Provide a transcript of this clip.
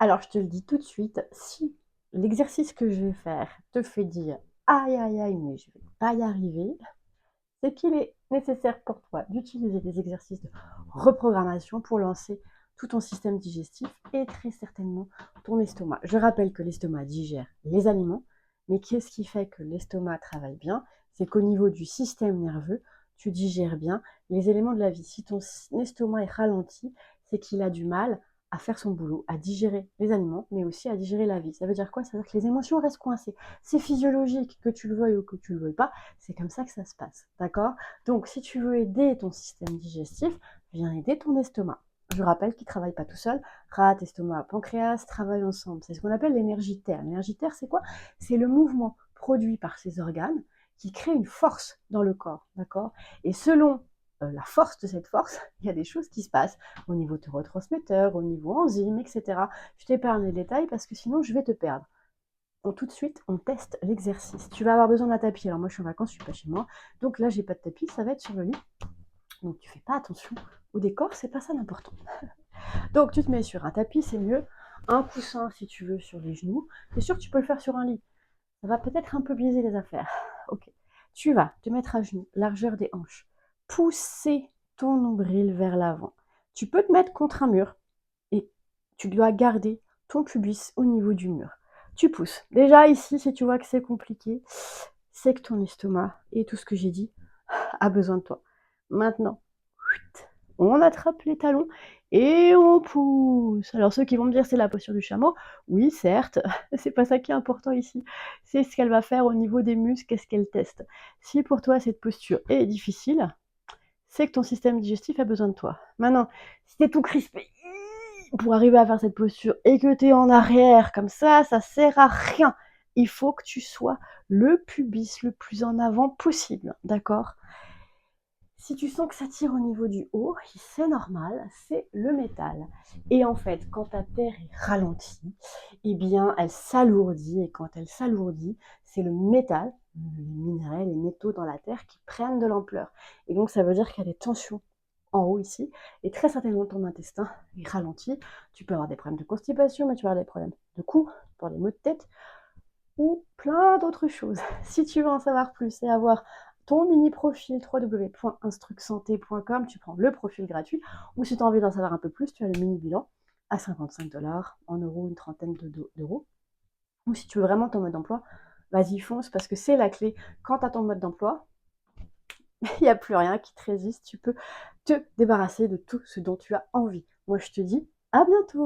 Alors, je te le dis tout de suite, si l'exercice que je vais faire te fait dire aïe aïe aïe, mais je vais pas y arriver, c'est qu'il est nécessaire pour toi d'utiliser des exercices de reprogrammation pour lancer tout ton système digestif et très certainement ton estomac. Je rappelle que l'estomac digère les aliments, mais qu'est-ce qui fait que l'estomac travaille bien? C'est qu'au niveau du système nerveux, tu digères bien les éléments de la vie. Si ton estomac est ralenti, c'est qu'il a du mal à faire son boulot, à digérer les aliments, mais aussi à digérer la vie. Ça veut dire quoi? Ça veut dire que les émotions restent coincées. C'est physiologique, que tu le veuilles ou que tu le veuilles pas, c'est comme ça que ça se passe, d'accord? Donc, si tu veux aider ton système digestif, viens aider ton estomac. Je rappelle qu'il ne travaille pas tout seul. Rate, estomac, pancréas travaillent ensemble. C'est ce qu'on appelle l'énergie terre. L'énergie terre, c'est quoi? C'est le mouvement produit par ces organes qui crée une force dans le corps, d'accord? Et selon la force de cette force, il y a des choses qui se passent au niveau neurotransmetteurs, au niveau enzymes, etc. Je t'épargne les détails parce que sinon je vais te perdre. Donc, tout de suite, on teste l'exercice. Tu vas avoir besoin d'un tapis. Alors moi, je suis en vacances, je suis pas chez moi. Donc là, j'ai pas de tapis, ça va être sur le lit. Donc tu fais pas attention au décor, c'est pas ça l'important. Donc tu te mets sur un tapis, c'est mieux. Un coussin si tu veux sur les genoux. C'est sûr que tu peux le faire sur un lit. Ça va peut-être un peu biaiser les affaires. Ok. Tu vas te mettre à genoux, largeur des hanches. Pousser ton nombril vers l'avant. Tu peux te mettre contre un mur et tu dois garder ton pubis au niveau du mur. Tu pousses. Déjà ici, si tu vois que c'est compliqué, c'est que ton estomac et tout ce que j'ai dit a besoin de toi. Maintenant, on attrape les talons et on pousse. Alors ceux qui vont me dire c'est la posture du chameau, oui certes, c'est pas ça qui est important ici. C'est ce qu'elle va faire au niveau des muscles, qu'est-ce qu'elle teste. Si pour toi cette posture est difficile, c'est que ton système digestif a besoin de toi. Maintenant, si t'es tout crispé pour arriver à faire cette posture et que t'es en arrière comme ça sert à rien. Il faut que tu sois le pubis le plus en avant possible, d'accord? Si tu sens que ça tire au niveau du haut, c'est normal, c'est le métal. Et en fait, quand ta terre est ralentie, eh bien, elle s'alourdit. Et quand elle s'alourdit, c'est le métal, les minerais, les métaux dans la terre qui prennent de l'ampleur. Et donc, ça veut dire qu'il y a des tensions en haut ici. Et très certainement, ton intestin est ralenti. Tu peux avoir des problèmes de constipation, mais tu peux avoir des problèmes de cou, pour des maux de tête, ou plein d'autres choses. Si tu veux en savoir plus et avoir ton mini profil www.instrucsanté.com, tu prends le profil gratuit, ou si tu as envie d'en savoir un peu plus, tu as le mini bilan à 55 $, en euros une trentaine d'euros. Ou si tu veux vraiment ton mode d'emploi, vas-y fonce parce que c'est la clé. Quand tu as ton mode d'emploi, il n'y a plus rien qui te résiste, tu peux te débarrasser de tout ce dont tu as envie. Moi je te dis à bientôt.